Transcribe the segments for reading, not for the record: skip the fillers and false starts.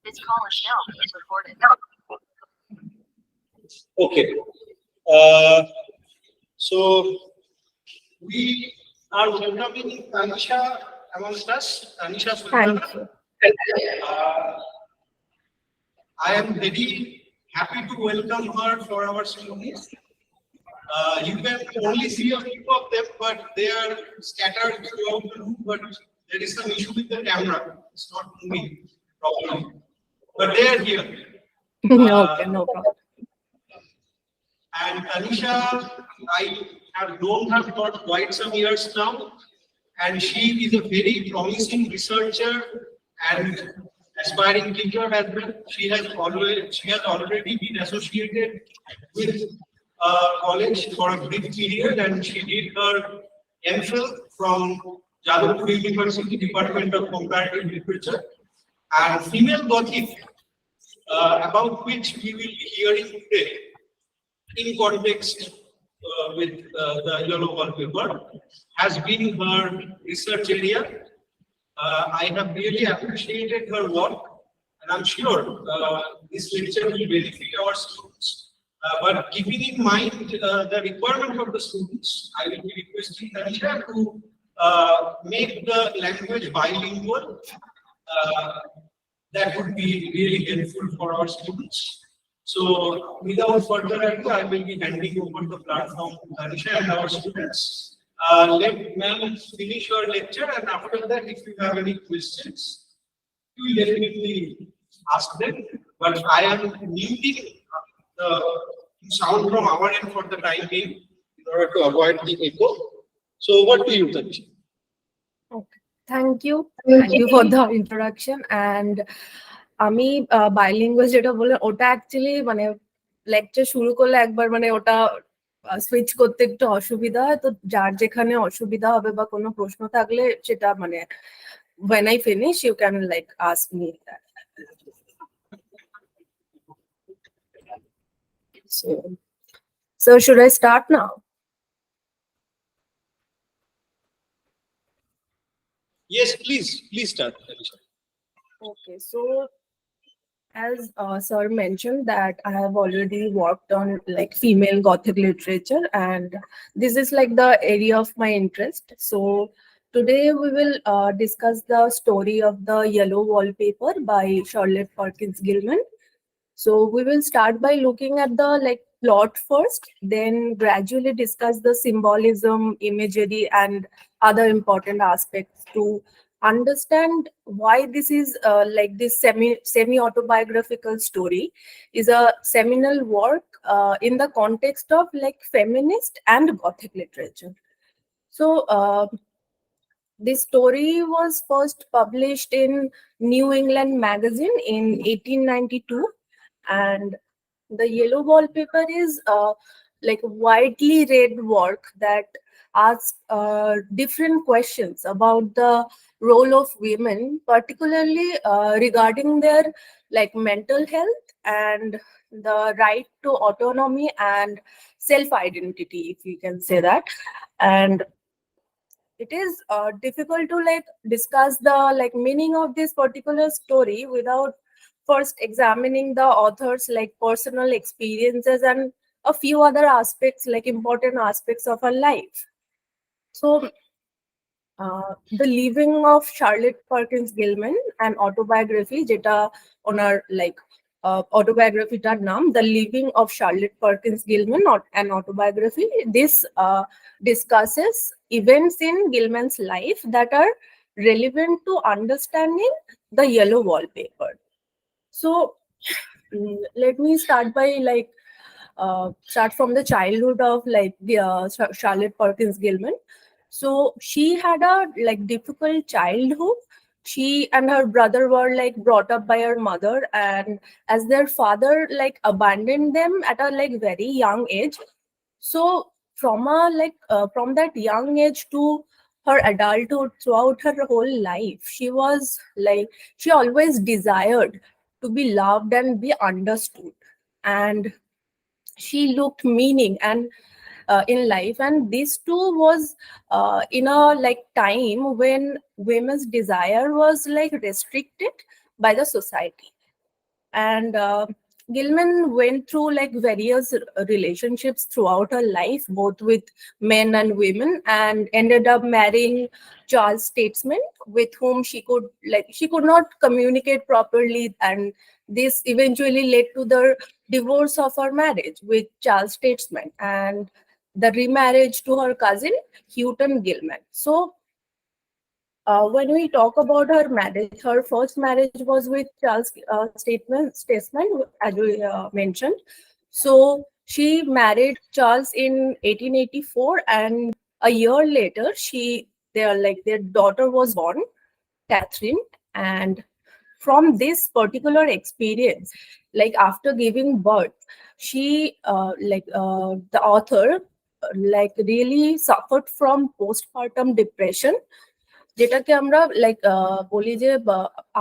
This call is now being recorded. Okay. So we are welcoming Tanisha amongst us. Tanisha Sultana. Thank you. I am very happy to welcome her for our ceremony. You can only see a few of them, but they are scattered throughout the room. But there is some issue with the camera. It's not moving properly. But they are here. Okay, no problem. And Tanisha, I have known her for quite some years now, and she is a very promising researcher and aspiring teacher as well. She has already been associated with college for a brief period, and she did her MPhil from Jadavpur University Department of Comparative Literature and Female Gothic, about which we will be hearing today in context with the yellow wallpaper, has been her research area. I have really appreciated her work, and I'm sure this lecture will benefit our students. But keeping in mind the requirement of the students, I will be requesting Tanisha to make the language bilingual. That would be really helpful for our students. So, without further ado, I will be handing over the platform to Tanisha and our students. Let ma'am finish her lecture, and after that, if you have any questions, you will definitely ask them. But I am muting the sound from our end for the time being in order to avoid the echo. So, what do you, Tanisha? Okay. Thank you. Thank you for the introduction. And আমি bilingual যেটা বলে ওটা actually মানে lecture শুরু করলে একবার মানে ওটা সুইচ করতে একটু অসুবিধা হয়, তো যার যেখানে অসুবিধা হবে বা কোনো প্রশ্ন থাকলে সেটা মানে when I finish you can like ask me that. So should I start now? Yes, please start, Tanisha. Okay, so as sir mentioned that I have already worked on like female Gothic literature, and this is like the area of my interest. So today we will discuss the story of the Yellow Wallpaper by Charlotte Perkins Gilman. So we will start by looking at the like plot first, then gradually discuss the symbolism, imagery, and other important aspects to understand why this is like this semi autobiographical story is a seminal work in the context of like feminist and Gothic literature. So this story was first published in New England Magazine in 1892, and the Yellow Wallpaper is like widely read work that asks different questions about the role of women, particularly regarding their like mental health and the right to autonomy and self-identity, if you can say that. And it is difficult to like discuss the like meaning of this particular story without first examining the author's like personal experiences and a few other aspects, like important aspects of her life. So the Living of Charlotte Perkins Gilman, an autobiography, jeta onar like autobiography-টার নাম The Living of Charlotte Perkins Gilman, an autobiography. This discusses events in Gilman's life that are relevant to understanding the Yellow Wallpaper. So let me start by like start from the childhood of like the Charlotte Perkins Gilman. So she had a like difficult childhood. She and her brother were like brought up by her mother, and as their father like abandoned them at a like very young age. So from that young age to her adulthood, throughout her whole life, she always desired to be loved and be understood, and she looked meaning and in life, and this too was in a like time when women's desire was like restricted by the society. And Gilman went through like various relationships throughout her life, both with men and women, and ended up marrying Charles Statesman, with whom she could not communicate properly, and this eventually led to the divorce of her marriage with Charles Statesman and the remarriage to her cousin Houghton Gilman. So when we talk about her marriage, her first marriage was with Charles Statesman, as we mentioned. So she married Charles in 1884, and a year later, their daughter was born, Catherine, and from this particular experience, like after giving birth, the author really suffered from postpartum depression, যেটাকে আমরা like বলি যে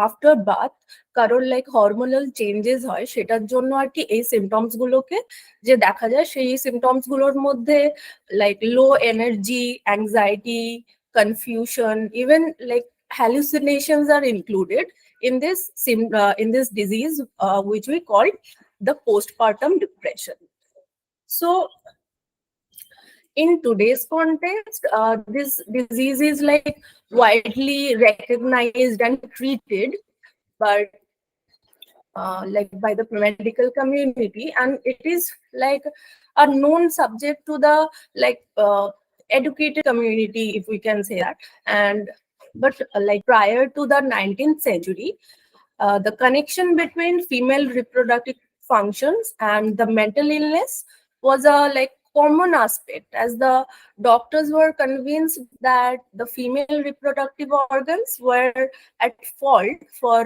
after birth কারোর like hormonal changes হয়, সেটার জন্য আর কি এই সিমটমস গুলোকে যে দেখা যায়, সেই সিমটমস গুলোর মধ্যে like low energy, anxiety, confusion, even like hallucinations are included in this disease, which we call the postpartum depression. So in today's context, this disease is like widely recognized and treated, but like by the medical community, and it is like a known subject to the like educated community, if we can say that. And but like prior to the 19th century, the connection between female reproductive functions and the mental illness was a like common aspect, as the doctors were convinced that the female reproductive organs were at fault for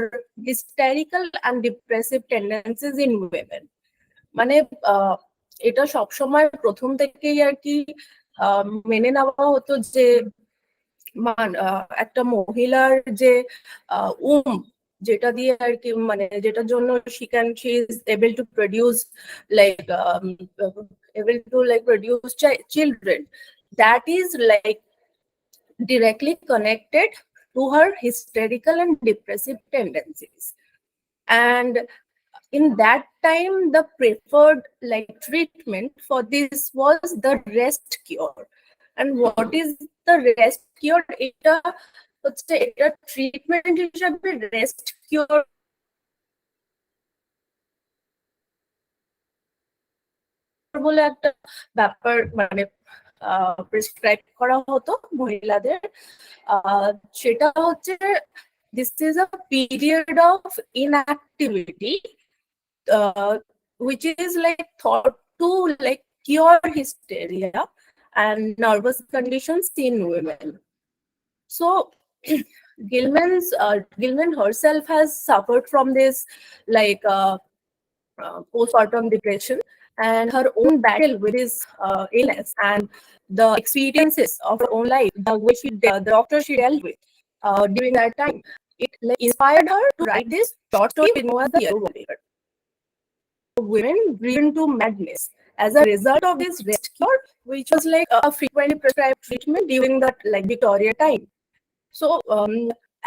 hysterical and depressive tendencies in women. মানে এটা সবসময় প্রথম থেকেই আর কি মেনে নেওয়া হতো যে একটা মহিলার যে যেটা দিয়ে আর কি মানে যেটার জন্য she is able to produce like able to like produce children, that is like directly connected to her hysterical and depressive tendencies. And in that time, the preferred like treatment for this was the rest cure. And what is the rest cure? এটা হচ্ছে এটা treatment হিসেবে rest cure বলে একটা ব্যাপার মানে prescribe করা হতো মহিলাদের। সেটা হচ্ছে this is a period of inactivity which is like thought to like cure hysteria and nervous conditions in women. So Gilman herself has suffered from this like postpartum depression, and her own battle with this illness and the experiences of her own life, the way the doctor she dealt with during that time, it like inspired her to write this short story we know as the Wallpaper. Women driven to madness as a result of this rest cure, which was like a frequently prescribed treatment during that like Victoria time. So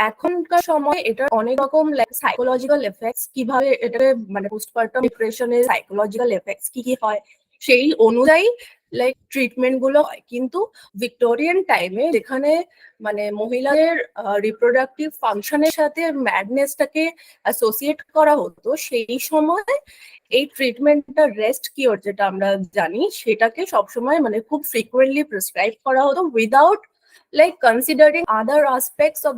এখনকার সময় এটা অনেক রকম like psychological effects, কিভাবে এটা মানে postpartum ডিপ্রেশনের psychological effects কি কি হয় সেই অনুযায়ী লাইক ট্রিটমেন্ট গুলো হয়। কিন্তু ভিক্টোরিয়ান টাইমে যেখানে মানে মহিলাদের রিপ্রোডাক্টিভ ফাংশনের সাথে ম্যাডনেসটাকে অ্যাসোসিয়েট করা হতো, সেই সময় এই ট্রিটমেন্টটা রেস্ট কিওর যেটা আমরা জানি সেটাকে সবসময় মানে খুব ফ্রিকুয়েন্টলি প্রেসক্রাইব করা হতো without like considering other aspects of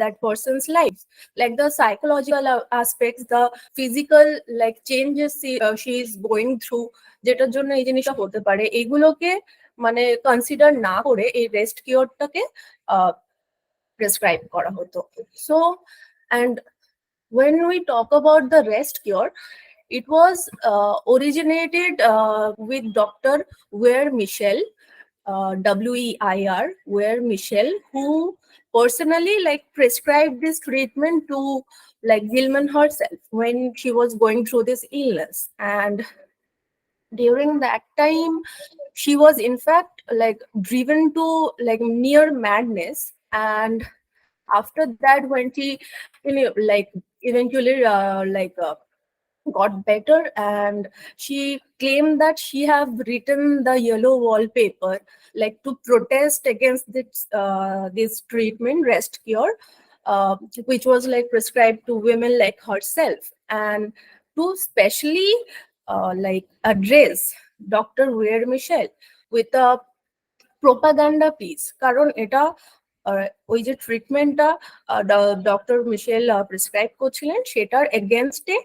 that person's life, like the psychological aspects, the physical like changes she is going through, যেটার জন্য এই জিনিসটা হতে পারে, এগুলোকে মানে কনসিডার না করে এই রেস্ট কিওরটাকে প্রেসক্রাইব করা হতো। So and when we talk about the rest cure, it was originated with Dr. Weir Michel, WEIR, Weir Michel, who personally like prescribed this treatment to like Gilman herself when she was going through this illness. And during that time, she was in fact like driven to like near madness. And after that, when she like eventually got better, and she claimed that she have written the yellow wallpaper like to protest against this treatment, rest cure, uh, which was like prescribed to women like herself, and to specially like address Dr. Weir Michelle with a propaganda piece, কারণ এটা ওই যে ট্রিটমেন্টটা doctor মিশেল prescribe করছিলেন সেটার এগেনস্টে,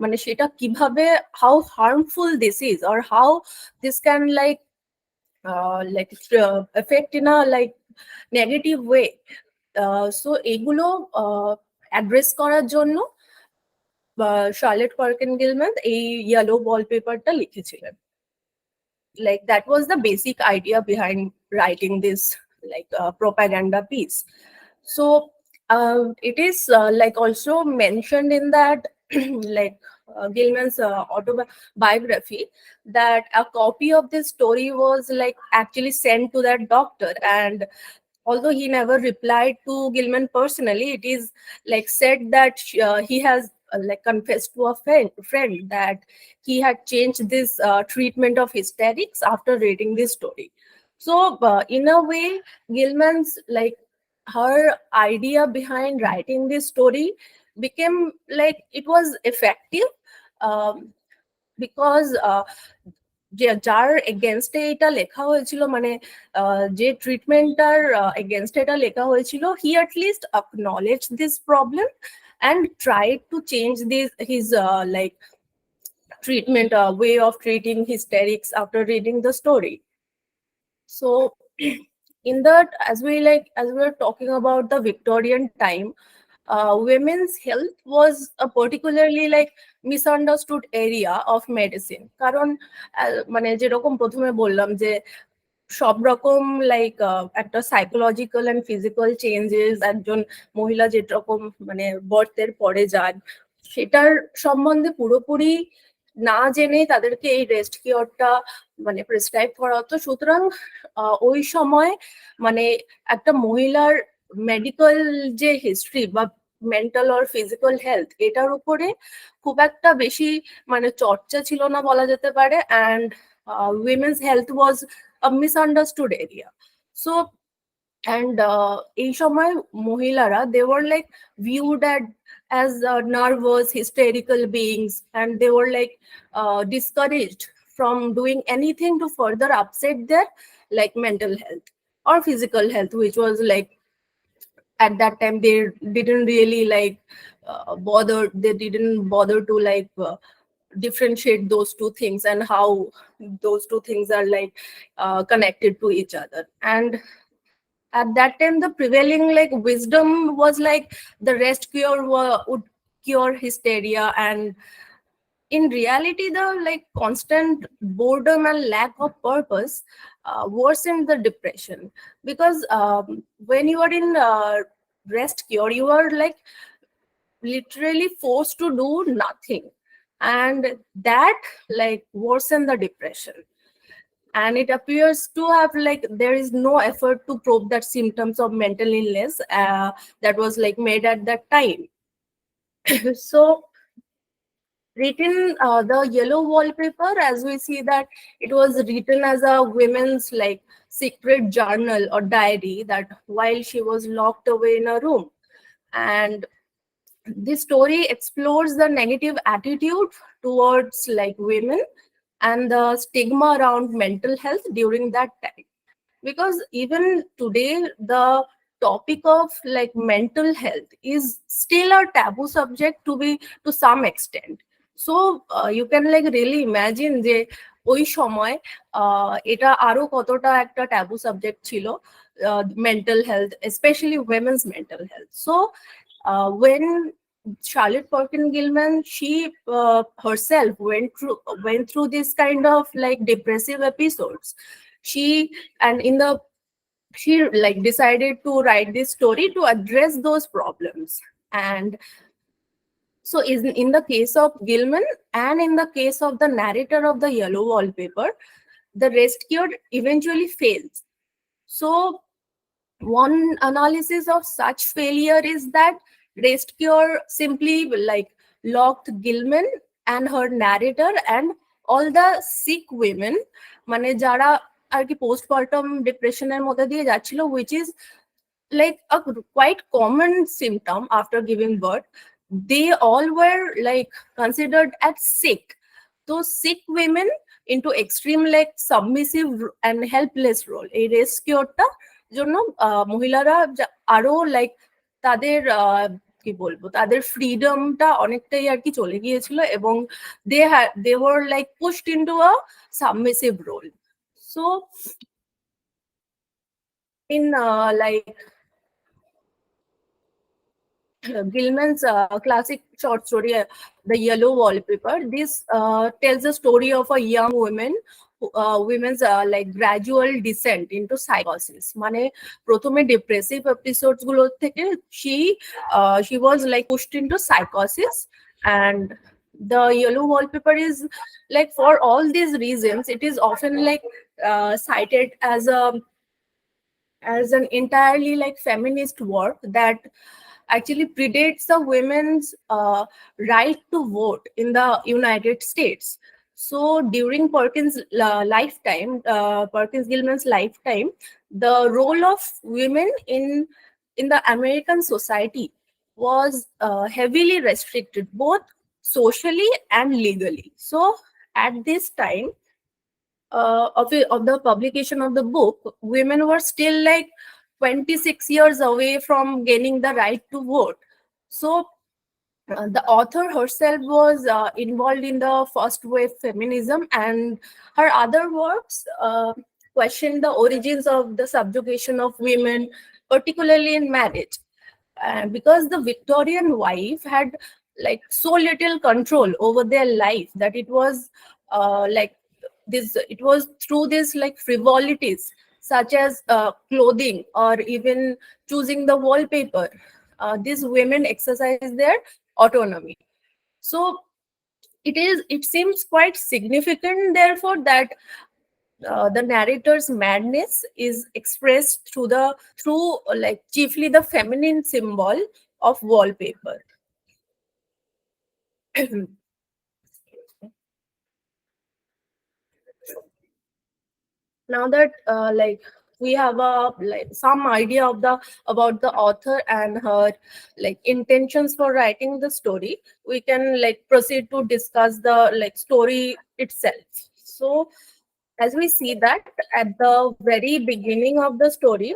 মানে সেটা কিভাবে, how harmful this is or how this can like effect in a like negative way. So এগুলো অ্যাড্রেস করার জন্য শার্লেট পার্কিন গিলম্যান এই ইয়েলো ওয়ালপেপারটা লিখেছিলেন। Like that was the basic idea behind writing this propaganda piece. So it is like also mentioned in that Gilman's autobiography that a copy of this story was like actually sent to that doctor, and although he never replied to Gilman personally, it is like said that he has like confessed to a friend that he had changed this treatment of hysterics after reading this story. So in a way, Gilman's like her idea behind writing this story became like it was effective, because যার এগেনস্টে এটা লেখা হয়েছিল, মানে যে ট্রিটমেন্টটার এগেনস্টে এটা লেখা হয়েছিল, he at least acknowledge this problem and tried to change his like treatment way of treating hysterics after reading the story. So in that, as we were talking about the Victorian time, women's health was a particularly like misunderstood area of medicine, কারণ মানে যেরকম প্রথমে বললাম যে সব রকম like একটা psychological and physical changes একজন মহিলা যেরকম মানে বার্থের পরে যান, সেটার সম্বন্ধে পুরোপুরি না জেনে তাদেরকে এই রেস্ট কিওরটা মানে প্রেসক্রাইব করা হতো। সুতরাং ওই সময় মানে একটা মহিলার মেডিকেল যে হিস্ট্রি বা মেন্টাল অর ফিজিক্যাল হেলথ, এটার উপরে খুব একটা বেশি মানে চর্চা ছিল না বলা যেতে পারে, and women's health was a misunderstood area. So and এই সময় মহিলারা they were like viewed as nervous hysterical beings, and they were like discouraged from doing anything to further upset their like mental health or physical health, which was like at that time they didn't really like they didn't bother to like differentiate those two things and how those two things are like connected to each other. And at that time the prevailing like wisdom was like the rest cure would cure hysteria, and in reality the like constant boredom and lack of purpose worsened the depression, because when you are in rest cure you are like literally forced to do nothing, and that like worsen the depression. And it appears to have like there is no effort to probe that symptoms of mental illness that was like made at that time. So written the yellow wallpaper, as we see that it was written as a women's like secret journal or diary that while she was locked away in a room. And this story explores the negative attitude towards like women and the stigma around mental health during that time, because even today the topic of like mental health is still a taboo subject to some extent. So you can like really imagine যে ওই সময় এটা আরো কতটা একটা tabu subject ছিল, mental health, especially women's mental health. So when Charlotte Perkins Gilman, she herself went through this kind of like depressive episodes. She like decided to write this story to address those problems. And so in the case of Gilman and in the case of the narrator of the yellow wallpaper, the rest cure eventually fails. So one analysis of such failure is that rest cure simply like locked Gilman and her narrator and all the sick women, মানে যারা আর কি postpartum ডিপ্রেশনের মধ্যে দিয়ে যাচ্ছিল, which is like a quite common symptom after giving birth. They all were like considered as sick. Those sick women into extreme like submissive and helpless role, এই রেস্কিউরটা জন্য মহিলারা আরো লাইক তাদের কি বলবো তাদের ফ্রিডমটা অনেকটাই আর কি চলে গিয়েছিল, এবং they were like pushed into a submissive role. So in like Gilman's classic short story, The Yellow Wallpaper, this tells the story of a young women's like gradual descent into psychosis. মানে প্রথমে depressive episodes গুলো থেকে she was like pushed into psychosis, and the Yellow Wallpaper is like, for all these reasons, it is often like cited as an entirely like feminist work that actually predates the women's right to vote in the United States. So during Perkins' lifetime, Perkins Gilman's lifetime, the role of women in the American society was heavily restricted, both socially and legally. So at this time of the publication of the book, women were still like 26 years away from gaining the right to vote. So the author herself was involved in the first wave feminism, and her other works questioned the origins of the subjugation of women, particularly in marriage. Because the Victorian wife had like so little control over their life that it was like this, it was through this like frivolities such as clothing or even choosing the wallpaper, these women exercise their autonomy. So it seems quite significant therefore that the narrator's madness is expressed through like chiefly the feminine symbol of wallpaper. Now that like we have a like some idea of about the author and her like intentions for writing the story, we can like proceed to discuss the like story itself. So as we see that at the very beginning of the story,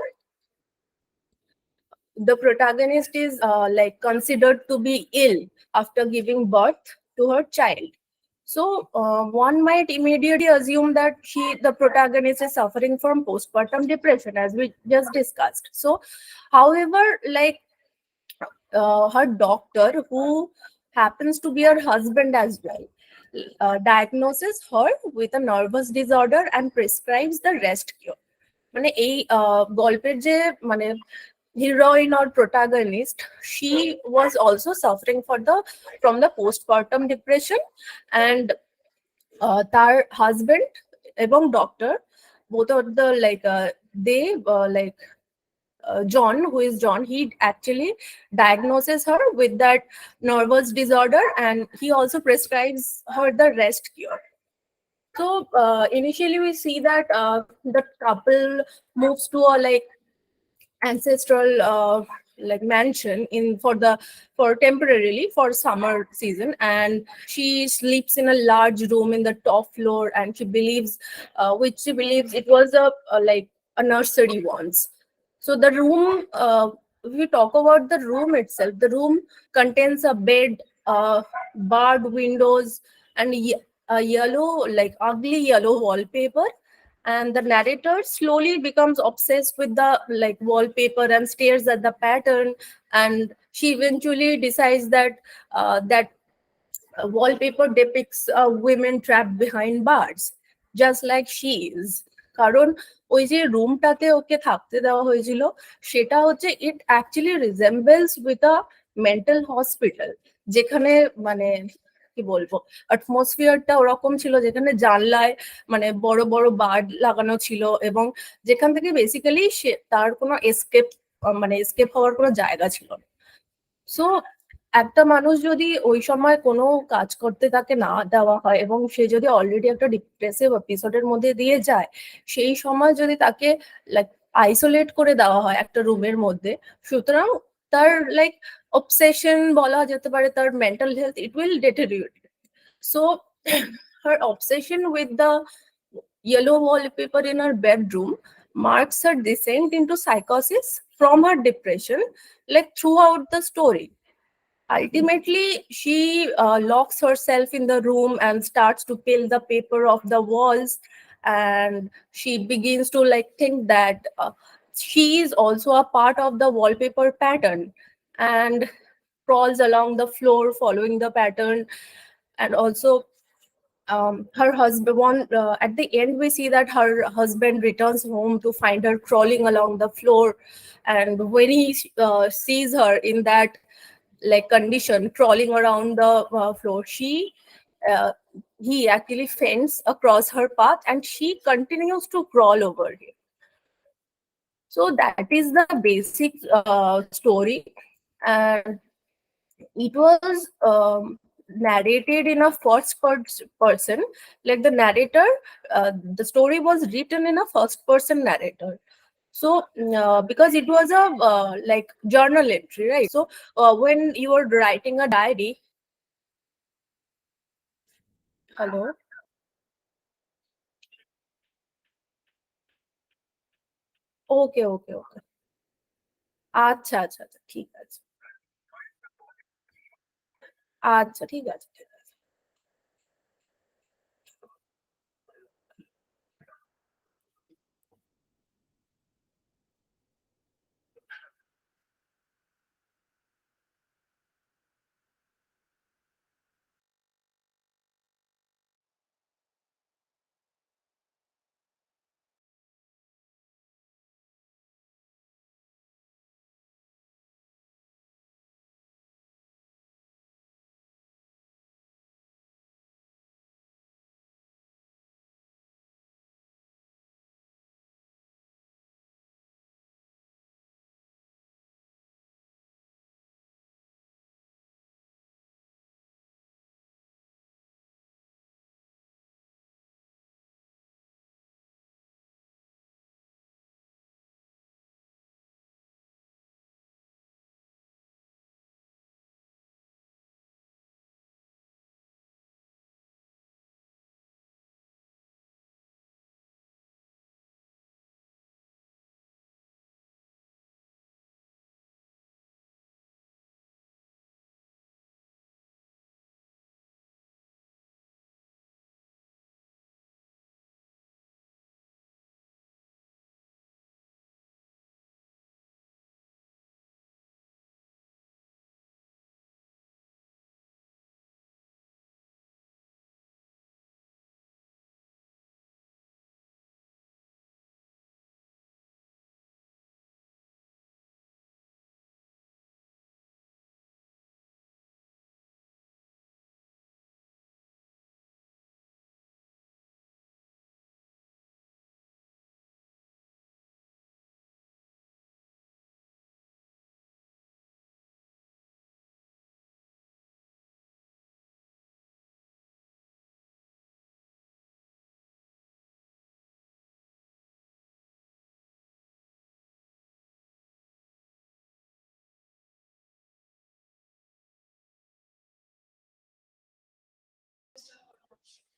the protagonist is like considered to be ill after giving birth to her child. So one might immediately assume that the protagonist is suffering from postpartum depression, as we just discussed. So, however, like her doctor, who happens to be her husband as well, diagnoses her with a nervous disorder and prescribes the rest cure. মানে এই গল্পের যে মানে heroine or protagonist, she was also suffering from the postpartum depression, and তার husband এবং doctor, both of the like they like John, who is John, he actually diagnoses her with that nervous disorder, and he also prescribes her the rest cure. So initially we see that the couple moves to a like ancestral like mansion for temporarily for summer season, and she sleeps in a large room in the top floor, and which she believes it was like a nursery once. So the room, if we talk about the room itself, the room contains a bed, barred windows, and a yellow, like ugly yellow wallpaper. And the narrator slowly becomes obsessed with the like wallpaper and stares at the pattern, and she eventually decides that that wallpaper depicts women trapped behind bars, just like she is. কারণ ওই যে রুমটাতে ওকে থাকতে দেওয়া হয়েছিল, সেটা হচ্ছে it actually resembles with a mental hospital, যেখানে মানে কি বলবো অ্যাটমসফিয়ারটা ওরকম ছিল, যেখানে জানলায় মানে বড় বড় বার লাগানো ছিল, এবং যেখান থেকে বেসিক্যালি তার কোনো এসকেপ হওয়ার কোনো জায়গা ছিল না। সো একটা মানুষ যদি ওই সময় কোনো কাজ করতে তাকে না দেওয়া হয় এবং সে যদি অলরেডি একটা ডিপ্রেসিভ এপিসোডের মধ্যে দিয়ে যায়, সেই সময় যদি তাকে লাইক আইসোলেট করে দেওয়া হয় একটা রুমের মধ্যে, সুতরাং তার লাইক অবসেশন বলা যেতে পারে, তার mental health it will deteriorate. So her obsession with the yellow wallpaper in her bedroom marks her descent into psychosis from her depression, like throughout the story. Ultimately, she locks herself in the room and starts to peel the paper off the walls, and she begins to like think that she is also a part of the wallpaper pattern, and crawls along the floor following the pattern. And also her husband at the end we see that her husband returns home to find her crawling along the floor, and when he sees her in that like condition crawling around the floor, uh, he actually fends across her path and she continues to crawl over him. So that is the basic story, and it was narrated in a person. Like the narrator, the story was written in a first person narrator. So because it was a like journal entry, right? So when you are writing a diary. Hello. Okay, okay, okay. আচ্ছা আচ্ছা আচ্ছা, ঠিক আছে। আচ্ছা, ঠিক আছে, ঠিক আছে।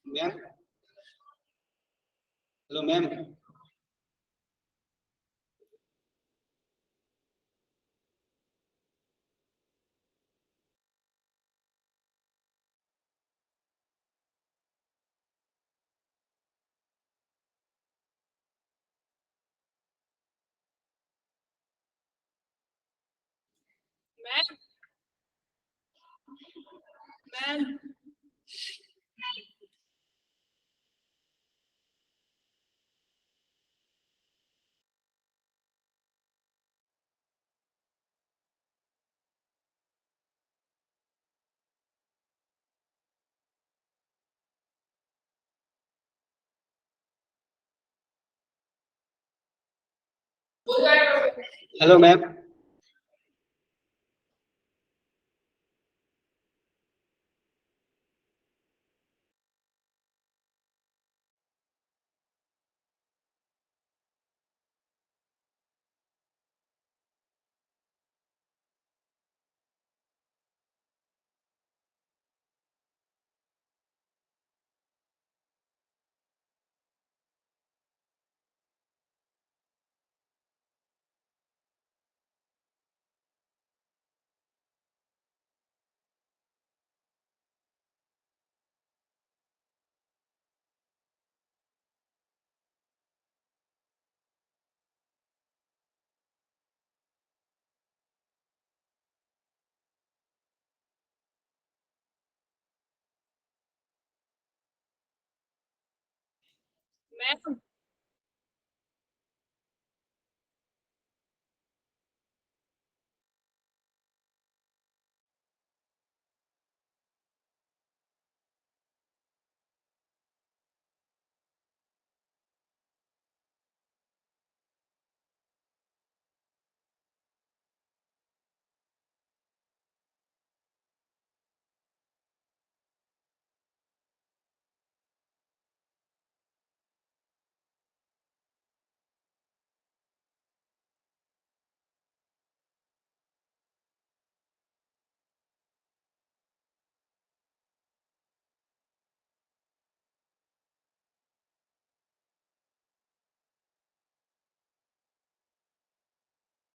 Ma'am. Hello, ma'am. Hello, ma'am. मैं